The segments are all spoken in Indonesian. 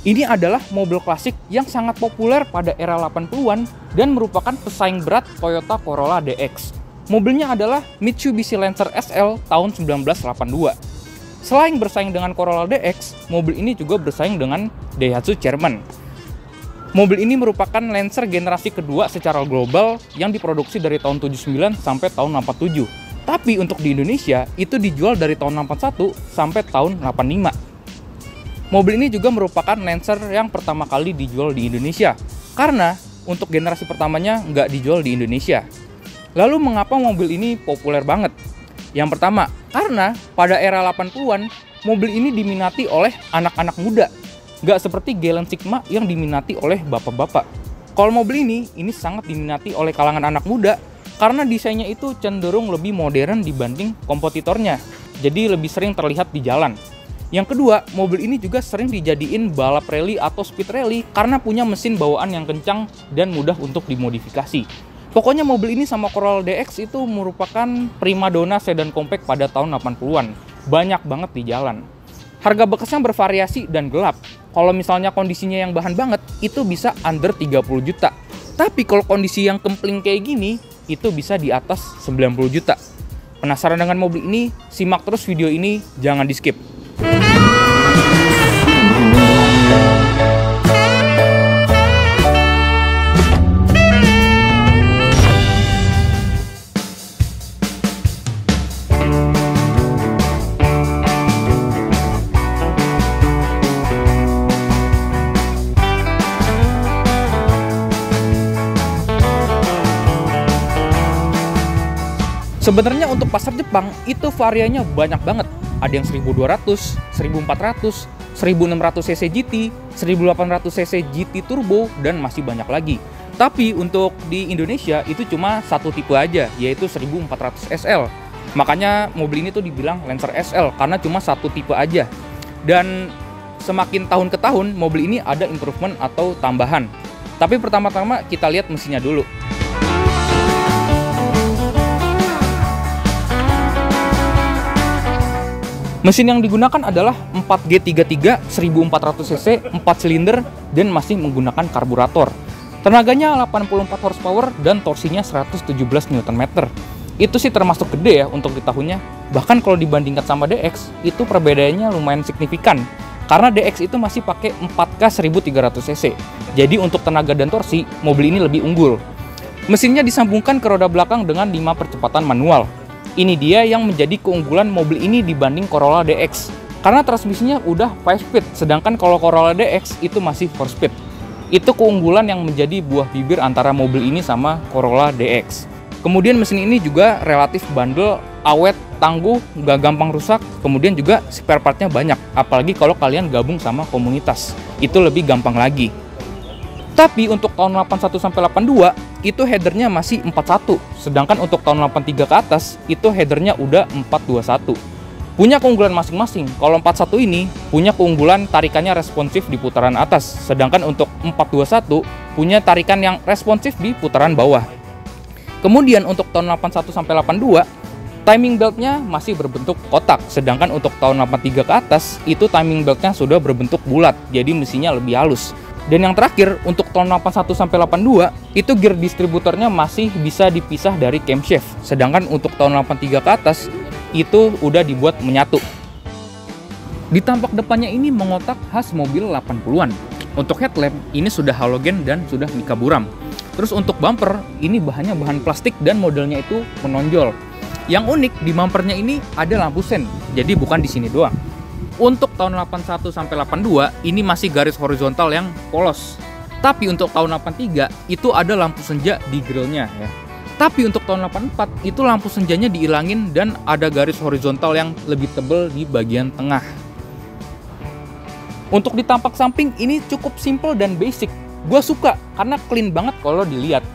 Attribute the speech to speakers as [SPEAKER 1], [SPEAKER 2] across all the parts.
[SPEAKER 1] Ini adalah mobil klasik yang sangat populer pada era 80-an dan merupakan pesaing berat Toyota Corolla DX. Mobilnya adalah Mitsubishi Lancer SL tahun 1982. Selain bersaing dengan Corolla DX, mobil ini juga bersaing dengan Daihatsu Chairman. Mobil ini merupakan Lancer generasi kedua secara global yang diproduksi dari tahun 79 sampai tahun 87. Tapi untuk di Indonesia, itu dijual dari tahun 81 sampai tahun 85. Mobil ini juga merupakan Lancer yang pertama kali dijual di Indonesia, karena untuk generasi pertamanya nggak dijual di Indonesia. Lalu mengapa mobil ini populer banget? Yang pertama, karena pada era 80-an, mobil ini diminati oleh anak-anak muda. Nggak seperti Galant Sigma yang diminati oleh bapak-bapak. Kalau mobil ini sangat diminati oleh kalangan anak muda, karena desainnya itu cenderung lebih modern dibanding kompetitornya. Jadi lebih sering terlihat di jalan. Yang kedua, mobil ini juga sering dijadiin balap rally atau speed rally karena punya mesin bawaan yang kencang dan mudah untuk dimodifikasi. Pokoknya mobil ini sama Corolla DX itu merupakan primadona sedan compact pada tahun 80-an. Banyak banget di jalan. Harga bekasnya bervariasi dan gelap. Kalau misalnya kondisinya yang bahan banget, itu bisa under 30 juta. Tapi kalau kondisi yang kempling kayak gini, itu bisa di atas 90 juta. Penasaran dengan mobil ini? Simak terus video ini, jangan di skip. Sebenarnya untuk pasar Jepang itu variannya banyak banget. Ada yang 1200, 1400, 1600 cc GT, 1800 cc GT Turbo, dan masih banyak lagi. Tapi untuk di Indonesia itu cuma satu tipe aja, yaitu 1400 SL. Makanya mobil ini tuh dibilang Lancer SL karena cuma satu tipe aja. Dan semakin tahun ke tahun mobil ini ada improvement atau tambahan. Tapi pertama-tama kita lihat mesinnya dulu. Mesin yang digunakan adalah 4G33 1400cc 4 silinder dan masih menggunakan karburator. Tenaganya 84 horsepower dan torsinya 117 Nm. Itu sih termasuk gede ya untuk di tahunnya. Bahkan kalau dibandingkan sama DX, itu perbedaannya lumayan signifikan. Karena DX itu masih pakai 4K 1300cc. Jadi untuk tenaga dan torsi, mobil ini lebih unggul. Mesinnya disambungkan ke roda belakang dengan 5 percepatan manual. Ini dia yang menjadi keunggulan mobil ini dibanding Corolla DX. Karena transmisinya udah 5 speed, sedangkan kalau Corolla DX itu masih 4 speed. Itu keunggulan yang menjadi buah bibir antara mobil ini sama Corolla DX. Kemudian mesin ini juga relatif bandel, awet, tangguh, nggak gampang rusak. Kemudian juga spare partnya banyak, apalagi kalau kalian gabung sama komunitas. Itu lebih gampang lagi. Tapi untuk tahun 81 sampai 82 itu headernya masih 41, sedangkan untuk tahun 83 ke atas itu headernya udah 421. Punya keunggulan masing-masing. Kalau 41 ini punya keunggulan tarikannya responsif di putaran atas, sedangkan untuk 421 punya tarikan yang responsif di putaran bawah. Kemudian untuk tahun 81 sampai 82 timing beltnya masih berbentuk kotak, sedangkan untuk tahun 83 ke atas itu timing beltnya sudah berbentuk bulat, jadi mesinnya lebih halus. Dan yang terakhir, untuk tahun 81 sampai 82, itu gear distributornya masih bisa dipisah dari camshaft. Sedangkan untuk tahun 83 ke atas, itu udah dibuat menyatu. Di tampak depannya ini mengotak khas mobil 80-an. Untuk headlamp, ini sudah halogen dan sudah mica buram. Terus untuk bumper, ini bahannya bahan plastik dan modelnya itu menonjol. Yang unik, di bumpernya ini ada lampu sen, jadi bukan di sini doang. Untuk tahun 81 sampai 82 ini masih garis horizontal yang polos. Tapi untuk tahun 83 itu ada lampu senja di grillnya ya. Tapi untuk tahun 84 itu lampu senjanya diilangin dan ada garis horizontal yang lebih tebal di bagian tengah. Untuk di tampak samping ini cukup simple dan basic. Gua suka karena clean banget kalau dilihat.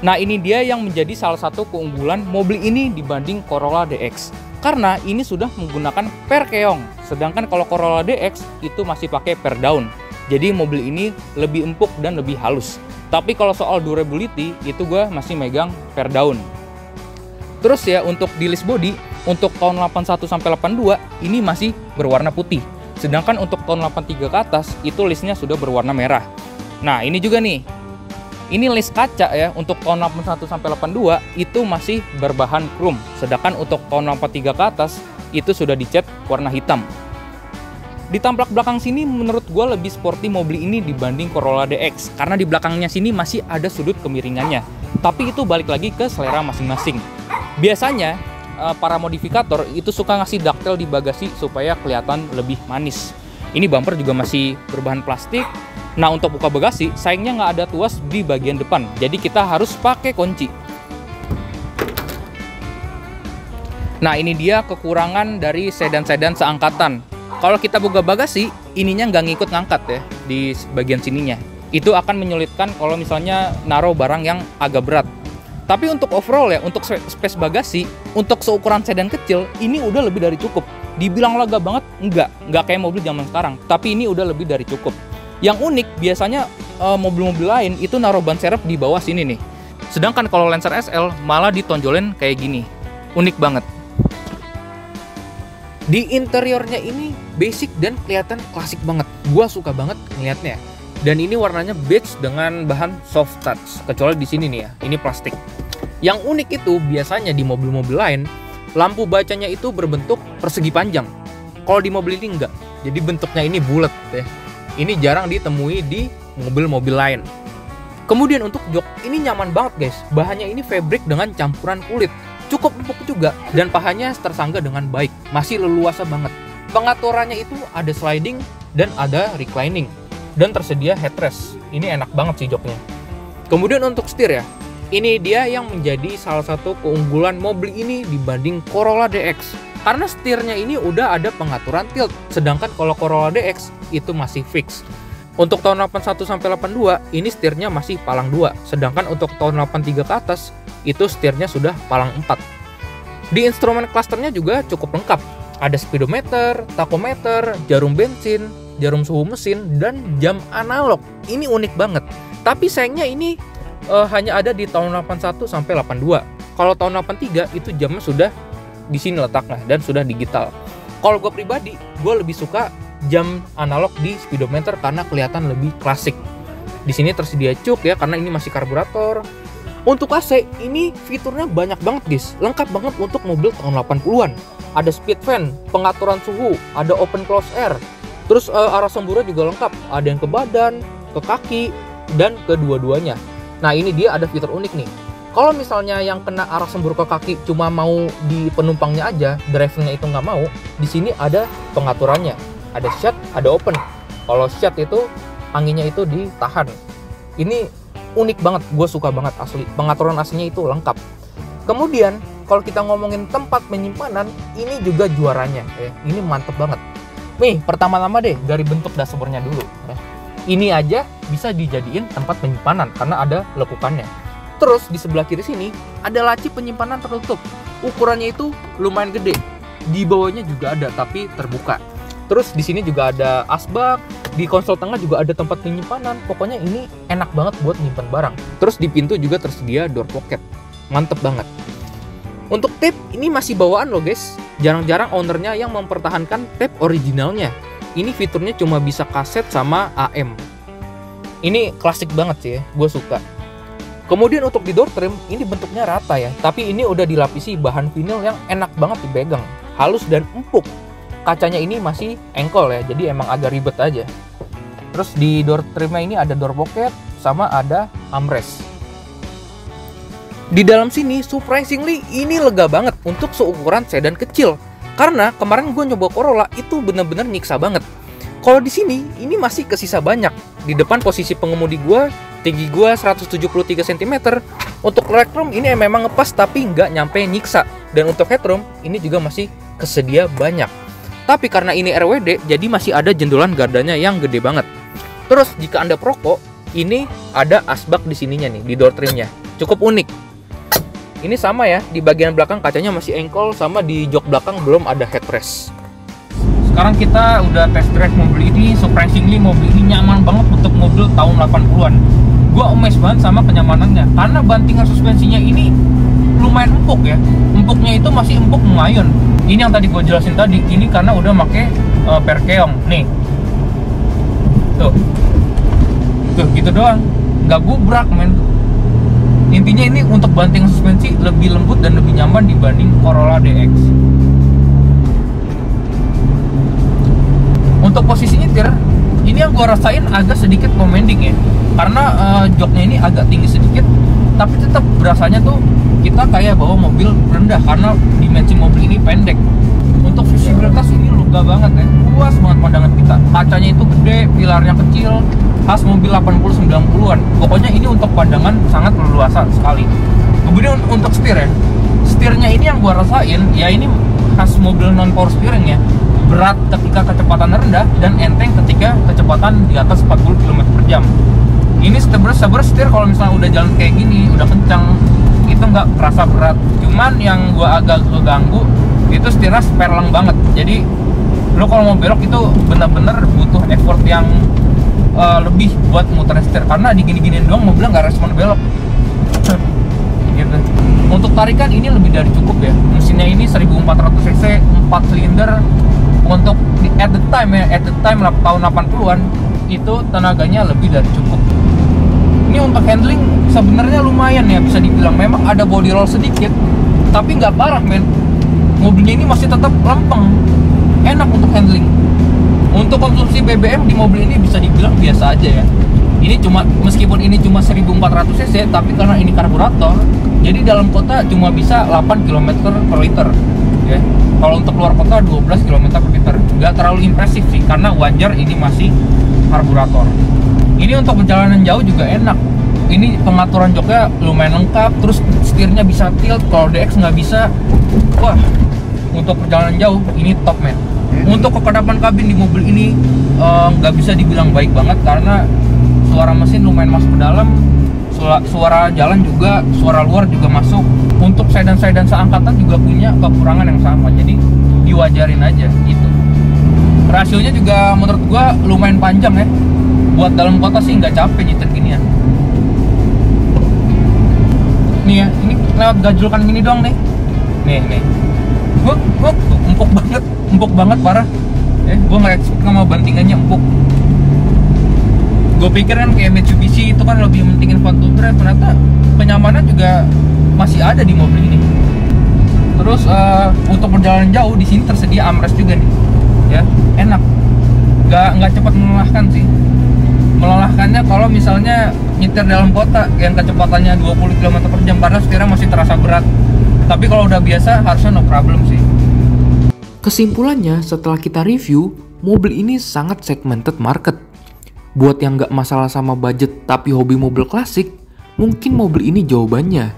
[SPEAKER 1] Nah ini dia yang menjadi salah satu keunggulan mobil ini dibanding Corolla DX. Karena ini sudah menggunakan per keong, sedangkan kalau Corolla DX itu masih pakai per daun. Jadi mobil ini lebih empuk dan lebih halus. Tapi kalau soal durability itu gue masih megang per daun. Terus ya untuk di list body untuk tahun 81 sampai 82 ini masih berwarna putih. Sedangkan untuk tahun 83 ke atas, itu listnya sudah berwarna merah. Nah, ini juga nih. Ini list kaca ya, untuk tahun 81 sampai 82 itu masih berbahan chrome. Sedangkan untuk tahun 83 ke atas, itu sudah dicat warna hitam. Di tampak belakang sini menurut gue lebih sporty mobil ini dibanding Corolla DX. Karena di belakangnya sini masih ada sudut kemiringannya. Tapi itu balik lagi ke selera masing-masing. Biasanya, para modifikator itu suka ngasih ductile di bagasi supaya kelihatan lebih manis. Ini bumper juga masih berbahan plastik. Nah, untuk buka bagasi, sayangnya nggak ada tuas di bagian depan. Jadi kita harus pakai kunci. Nah, ini dia kekurangan dari sedan-sedan seangkatan. Kalau kita buka bagasi, ininya nggak ngikut ngangkat ya di bagian sininya. Itu akan menyulitkan kalau misalnya naruh barang yang agak berat. Tapi untuk overall ya, untuk space bagasi, untuk seukuran sedan kecil, ini udah lebih dari cukup. Dibilang lega banget, enggak kayak mobil zaman sekarang. Tapi ini udah lebih dari cukup. Yang unik, biasanya mobil-mobil lain itu naruh ban serep di bawah sini nih. Sedangkan kalau Lancer SL malah ditonjolin kayak gini. Unik banget. Di interiornya ini basic dan kelihatan klasik banget. Gua suka banget ngeliatnya. Dan ini warnanya beige dengan bahan soft touch. Kecuali di sini nih ya, ini plastik. Yang unik itu biasanya di mobil-mobil lain, lampu bacanya itu berbentuk persegi panjang. Kalau di mobil ini enggak. Jadi bentuknya ini bulat ya. Ini jarang ditemui di mobil-mobil lain. Kemudian untuk jok, ini nyaman banget guys. Bahannya ini fabric dengan campuran kulit. Cukup empuk juga dan pahanya tersangga dengan baik. Masih leluasa banget. Pengaturannya itu ada sliding dan ada reclining. Dan tersedia headrest. Ini enak banget sih joknya. Kemudian untuk setir ya. Ini dia yang menjadi salah satu keunggulan mobil ini dibanding Corolla DX. Karena setirnya ini udah ada pengaturan tilt. Sedangkan kalau Corolla DX itu masih fix. Untuk tahun 81 sampai 82 ini setirnya masih palang 2. Sedangkan untuk tahun 83 ke atas itu setirnya sudah palang 4. Di instrumen clusternya juga cukup lengkap. Ada speedometer, tachometer, jarum bensin, jarum suhu mesin, dan jam analog. Ini unik banget. Tapi sayangnya ini hanya ada di tahun 81 sampai 82. Kalau tahun 83 itu jamnya sudah di sini letaknya dan sudah digital. Kalau gue pribadi, gue lebih suka jam analog di speedometer karena kelihatan lebih klasik. Di sini tersedia cuk ya karena ini masih karburator. Untuk AC ini fiturnya banyak banget guys, lengkap banget untuk mobil tahun 80-an. Ada speed fan, pengaturan suhu, ada open close air. Terus arah semburnya juga lengkap, ada yang ke badan, ke kaki, dan kedua-duanya. Nah ini dia ada fitur unik nih. Kalau misalnya yang kena arah sembur ke kaki cuma mau di penumpangnya aja, drivernya itu nggak mau, di sini ada pengaturannya. Ada shut, ada open. Kalau shut itu anginnya itu ditahan. Ini unik banget, gue suka banget asli. Pengaturan AC-nya itu lengkap. Kemudian kalau kita ngomongin tempat penyimpanan, ini juga juaranya. Ini mantep banget. Nih pertama-tama deh dari bentuk dashboardnya dulu. Ini aja bisa dijadiin tempat penyimpanan karena ada lekukannya. Terus di sebelah kiri sini ada laci penyimpanan tertutup. Ukurannya itu lumayan gede. Di bawahnya juga ada tapi terbuka. Terus di sini juga ada asbak. Di konsol tengah juga ada tempat penyimpanan. Pokoknya ini enak banget buat nyimpan barang. Terus di pintu juga tersedia door pocket. Mantep banget. Untuk tape ini masih bawaan loh guys. Jarang-jarang ownernya yang mempertahankan tape originalnya. Ini fiturnya cuma bisa kaset sama AM. Ini klasik banget sih ya. Gue suka. Kemudian untuk di door trim, ini bentuknya rata ya. Tapi ini udah dilapisi bahan vinyl yang enak banget dipegang. Halus dan empuk. Kacanya ini masih engkol ya, jadi emang agak ribet aja. Terus di door trimnya ini ada door pocket, sama ada armrest. Di dalam sini, surprisingly, ini lega banget untuk seukuran sedan kecil. Karena kemarin gue nyoba Corolla, itu bener-bener nyiksa banget. Kalau di sini, ini masih kesisa banyak. Di depan posisi pengemudi gue, tinggi gue 173 cm. Untuk legroom ini memang ngepas tapi nggak nyampe nyiksa. Dan untuk headroom ini juga masih kesedia banyak. Tapi karena ini RWD jadi masih ada jendolan gardanya yang gede banget. Terus jika Anda perokok, ini ada asbak di sininya nih di door trimnya. Cukup unik. Ini sama ya, di bagian belakang kacanya masih engkol, sama di jok belakang belum ada headrest. Sekarang kita udah test drive mobil ini. Surprisingly mobil ini nyaman banget untuk mobil tahun 80-an. Gue amazed banget sama kenyamanannya karena bantingan suspensinya ini lumayan empuk ya. Empuknya itu masih empuk lumayan. Ini yang tadi gue jelasin tadi, ini karena udah pakai per keong nih. Tuh gitu doang, nggak gubrak men. Intinya ini untuk banting suspensi lebih lembut dan lebih nyaman dibanding Corolla DX. Untuk posisi nyetir, ini yang gua rasain agak sedikit commanding ya, karena joknya ini agak tinggi sedikit, tapi tetap berasanya tuh kita kayak bawa mobil rendah karena dimensi mobil ini pendek. Untuk visibilitas ini lega banget ya, luas banget pandangan kita. Kacanya itu gede, pilarnya kecil, khas mobil 80-90-an. Pokoknya ini untuk pandangan sangat leluasa sekali. Kemudian untuk setir ya, setirnya ini yang gua rasain ya, ini khas mobil non power steering ya, berat ketika kecepatan rendah dan enteng ketika kecepatan di atas 40 km/jam. Ini sabar setir kalau misalnya udah jalan kayak gini, udah kencang, itu nggak kerasa berat. Cuman yang gua agak keganggu itu setirnya sperleng banget. Jadi lo kalau mau belok itu bener-bener butuh effort yang lebih buat muterin setir, karena digini-giniin doang mobilnya nggak respon belok. Gitu. Untuk tarikan ini lebih dari cukup ya. Mesinnya ini 1400 cc, 4 silinder. Untuk at the time tahun 80-an itu tenaganya lebih dari cukup. Ini untuk handling sebenarnya lumayan ya, bisa dibilang. Memang ada body roll sedikit, tapi nggak parah men. Mobilnya ini masih tetap lempeng, enak untuk handling. Untuk konsumsi BBM di mobil ini bisa dibilang biasa aja ya. Ini cuma, meskipun ini cuma 1400 cc, tapi karena ini karburator, jadi dalam kota cuma bisa 8 km per liter ya. Kalau untuk luar kota 12 km per liter. Nggak terlalu impresif sih, karena wajar ini masih karburator. Ini untuk perjalanan jauh juga enak. Ini pengaturan joknya lumayan lengkap, terus setirnya bisa tilt, kalau DX nggak bisa. Wah, untuk perjalanan jauh ini top men. Untuk kekedapan kabin di mobil ini nggak bisa dibilang baik banget, karena suara mesin lumayan masuk ke dalam, suara jalan juga, suara luar juga masuk. Untuk sedan-sedan seangkatan juga punya kekurangan yang sama, jadi diwajarin aja gitu. Rasionya juga menurut gua lumayan panjang ya. Buat dalam kota sih nggak capek nyetir ginian. Nih ya, ini lewat gajulkan gini doang nih. Nih. Empuk banget parah. Gue nggak expect sama bantingannya empuk. Gue pikir kan kayak Mitsubishi itu kan lebih mentingin fun to drive, ternyata kenyamanan juga masih ada di mobil ini. Terus untuk perjalanan jauh di sini tersedia armrest juga nih, ya enak. Nggak cepat melelahkan sih. Melelahkannya kalau misalnya nyetir dalam kota yang kecepatannya 20 km/jam, karena setirnya masih terasa berat. Tapi kalau udah biasa harusnya no problem sih.
[SPEAKER 2] Kesimpulannya, setelah kita review, mobil ini sangat segmented market. Buat yang gak masalah sama budget tapi hobi mobil klasik, mungkin mobil ini jawabannya.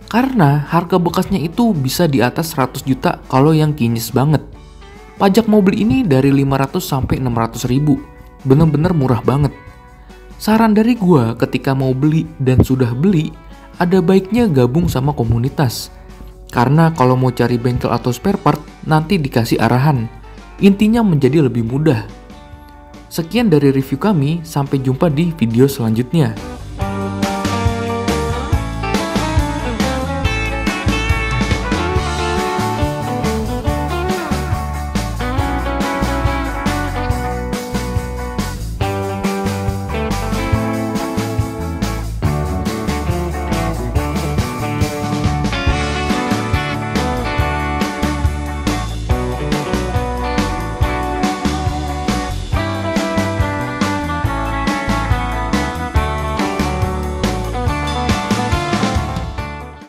[SPEAKER 2] Karena harga bekasnya itu bisa di atas 100 juta kalau yang kinyis banget. Pajak mobil ini dari 500 sampai 600 ribu. Bener-bener murah banget. Saran dari gua ketika mau beli dan sudah beli, ada baiknya gabung sama komunitas. Karena kalau mau cari bengkel atau spare part, nanti dikasih arahan. Intinya menjadi lebih mudah. Sekian dari review kami, sampai jumpa di video selanjutnya.